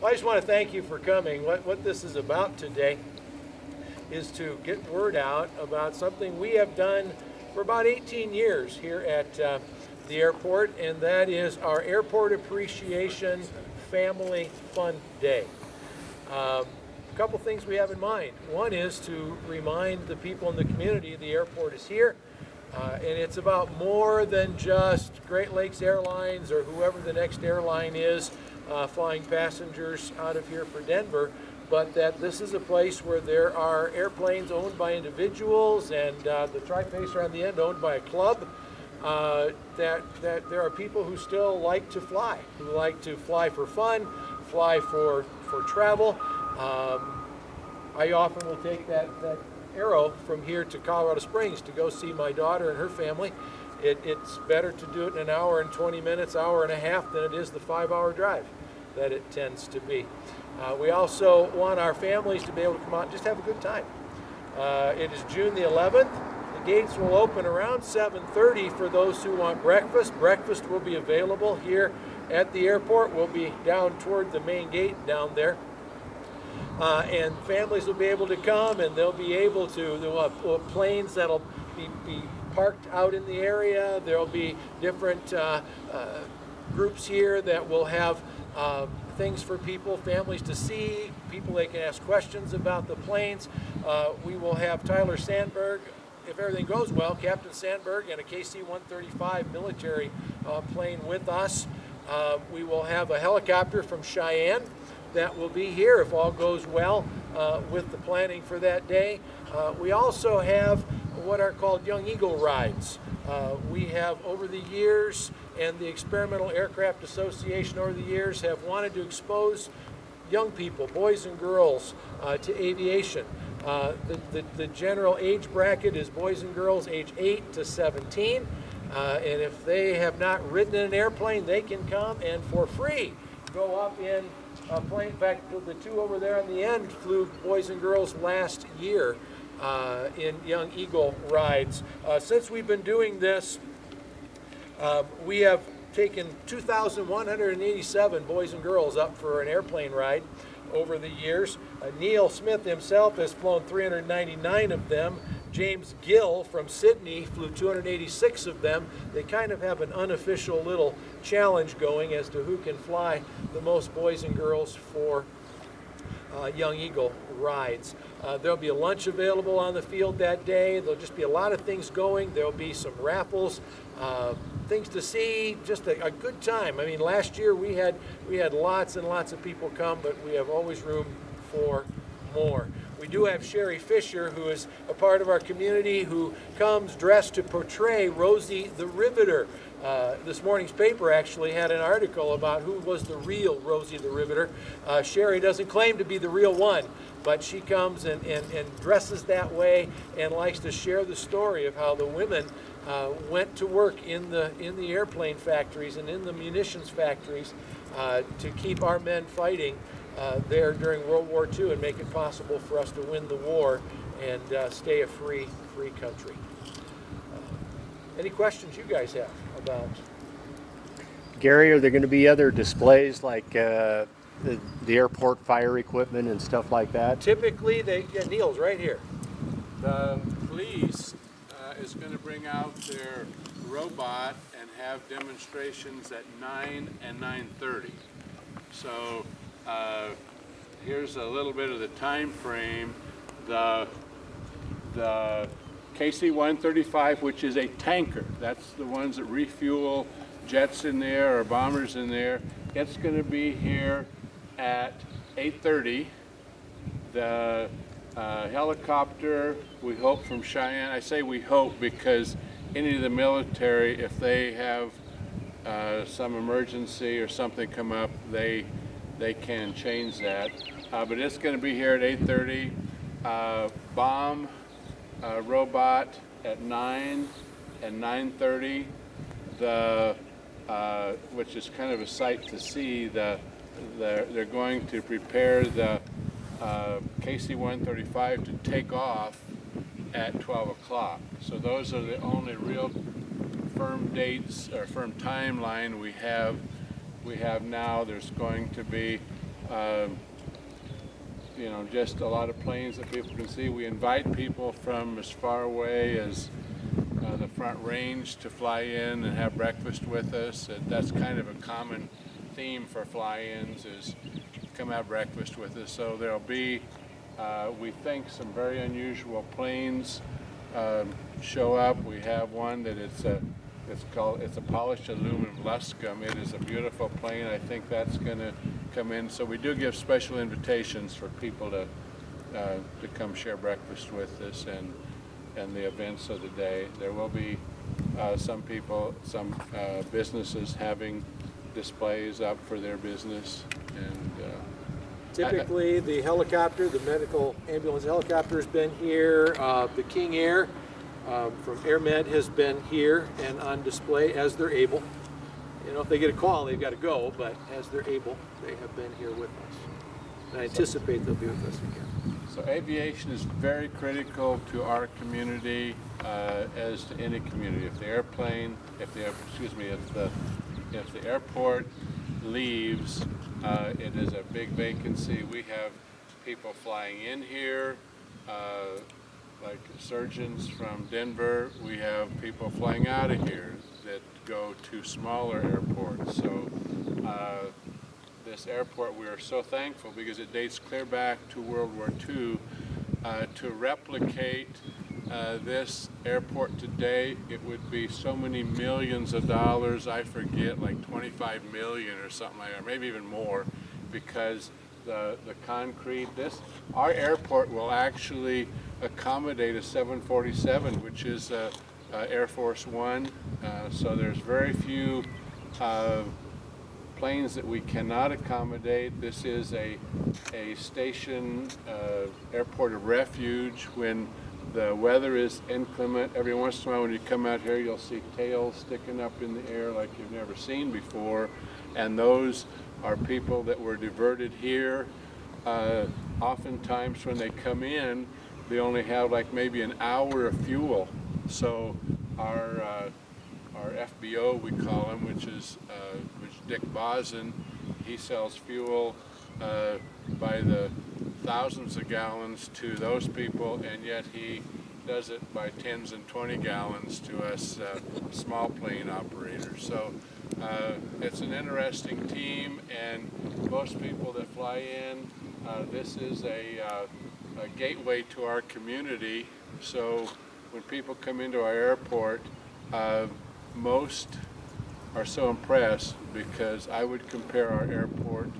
I just want to thank you for coming. What this is about today is to get word out about something we have done for about 18 years here at the airport, and that is our Airport Appreciation Family Fun Day. A couple things we have in mind. One is to remind the people in the community the airport is here, and it's about more than just Great Lakes Airlines or whoever the next airline is flying passengers out of here for Denver, but that this is a place where there are airplanes owned by individuals and the tri-facer on the end owned by a club, that there are people who still like to fly, who like to fly for fun, fly for travel. I often will take that arrow from here to Colorado Springs to go see my daughter and her family. It's better to do it in an hour and 20 minutes, hour and a half, than it is the 5-hour drive that it tends to be. We also want our families to be able to come out and just have a good time. It is June the 11th. The gates will open around 7:30 for those who want breakfast. Breakfast will be available here at the airport. We'll be down toward the main gate down there. And families will be able to come, and they'll be able to, there will have planes that'll be parked out in the area. There'll be different groups here that will have things for people, families to see, people they can ask questions about the planes. We will have Tyler Sandberg, if everything goes well, Captain Sandberg, and a KC-135 military plane with us. We will have a helicopter from Cheyenne that will be here if all goes well with the planning for that day. We also have what are called Young Eagle rides. We have over the years, and the Experimental Aircraft Association over the years have wanted to expose young people, boys and girls, to aviation. The general age bracket is boys and girls age 8 to 17, and if they have not ridden in an airplane, they can come and for free go up in a plane. In fact, the two over there on the end flew boys and girls last year in Young Eagle rides. Since we've been doing this, we have taken 2,187 boys and girls up for an airplane ride over the years. Neal Smith himself has flown 399 of them. James Gill from Sydney flew 286 of them. They kind of have an unofficial little challenge going as to who can fly the most boys and girls for Young Eagle rides. There'll be a lunch available on the field that day. There'll just be a lot of things going. There'll be some raffles, things to see, just a good time. I mean, last year we had lots and lots of people come, but we have always room for more. We do have Sherry Fisher, who is a part of our community, who comes dressed to portray Rosie the Riveter. This morning's paper actually had an article about who was the real Rosie the Riveter. Sherry doesn't claim to be the real one, but she comes and dresses that way and likes to share the story of how the women went to work in the airplane factories and in the munitions factories to keep our men fighting there during World War II and make it possible for us to win the war and stay a free country. Any questions you guys have about? Gary, are there going to be other displays like the airport fire equipment and stuff like that? Typically, Neal's right here. The police is going to bring out their robot and have demonstrations at 9 and 9:30. So here's a little bit of the time frame. The KC-135, which is a tanker, that's the ones that refuel jets in there or bombers in there, it's going to be here at 8:30. The helicopter, we hope, from Cheyenne, I say we hope because any of the military, if they have some emergency or something come up, they can change that. But it's going to be here at 8:30. Bomb robot at 9 and 9:30. Which is kind of a sight to see. They're going to prepare the KC-135 to take off at 12 o'clock. So those are the only real firm dates or firm timeline we have now. There's going to be You know, just a lot of planes that people can see. We invite people from as far away as the Front Range to fly in and have breakfast with us. That's kind of a common theme for fly-ins, is come have breakfast with us. So there'll be, we think, some very unusual planes show up. We have one that it's a polished aluminum Luscombe. It is a beautiful plane. I think that's going to come in. So we do give special invitations for people to come share breakfast with us and the events of the day. There will be some businesses having displays up for their business, and Typically, the helicopter, the medical ambulance helicopter has been here. The King Air from AirMed has been here and on display as they're able. You know, if they get a call, they've got to go, but as they're able, they have been here with us. And I anticipate they'll be with us again. So aviation is very critical to our community, as to any community. If the airport leaves, it is a big vacancy. We have people flying in here, like surgeons from Denver. We have people flying out of here that go to smaller airports. So this airport, we are so thankful because it dates clear back to World War II. To replicate this airport today, it would be so many millions of dollars. I forget, like 25 million or something like that, maybe even more, because the concrete. Our airport will actually accommodate a 747, which is Air Force One. So there's very few planes that we cannot accommodate. This is a station, airport of refuge. When the weather is inclement, every once in a while when you come out here, you'll see tails sticking up in the air like you've never seen before. And those are people that were diverted here. Oftentimes when they come in, they only have like maybe an hour of fuel. So our FBO, we call him, which Dick Bosin, he sells fuel by the thousands of gallons to those people, and yet he does it by 10s and 20 gallons to us small plane operators. So it's an interesting team, and most people that fly in, this is a gateway to our community. So when people come into our airport, most are so impressed because I would compare our airport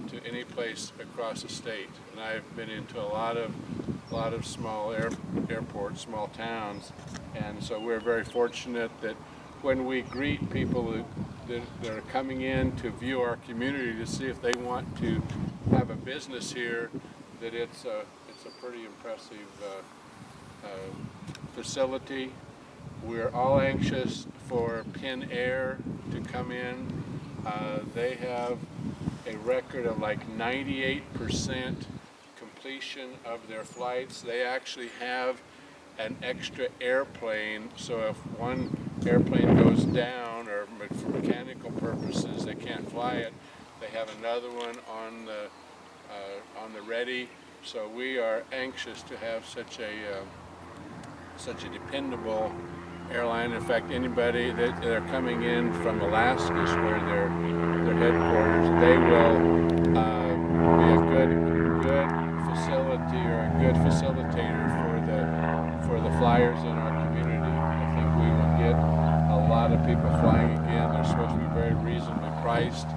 to any place across the state. And I've been into a lot of small airports, small towns, and so we're very fortunate that when we greet people that are coming in to view our community to see if they want to have a business here, that it's a pretty impressive facility. We're all anxious for Penn Air to come in. They have a record of like 98% completion of their flights. They actually have an extra airplane, so if one airplane goes down or for mechanical purposes they can't fly it, they have another one on the ready. So we are anxious to have such a dependable airline. In fact, anybody that are coming in from Alaska, where their headquarters, they will be a good facility or a good facilitator for the flyers in our community. I think we will get a lot of people flying again. They're supposed to be very reasonably priced,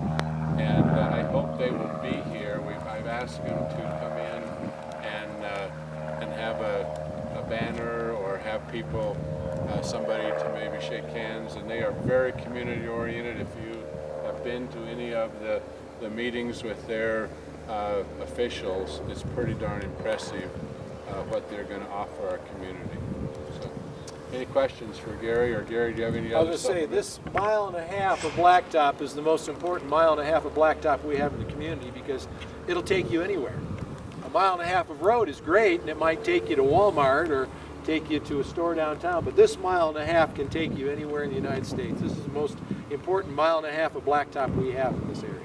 and I hope they will be here. I've asked them to come in and have a banner or have people, somebody to maybe shake hands, and they are very community oriented. If you have been to any of the meetings with their officials, it's pretty darn impressive what they're going to offer our community. So, any questions for Gary? Or Gary, do you have any other? I was going to say, this 1.5 miles of blacktop is the most important 1.5 miles of blacktop we have in the community, because it'll take you anywhere. 1.5 miles of road is great, and it might take you to Walmart or take you to a store downtown, but this 1.5 miles can take you anywhere in the United States. This is the most important 1.5 miles of blacktop we have in this area.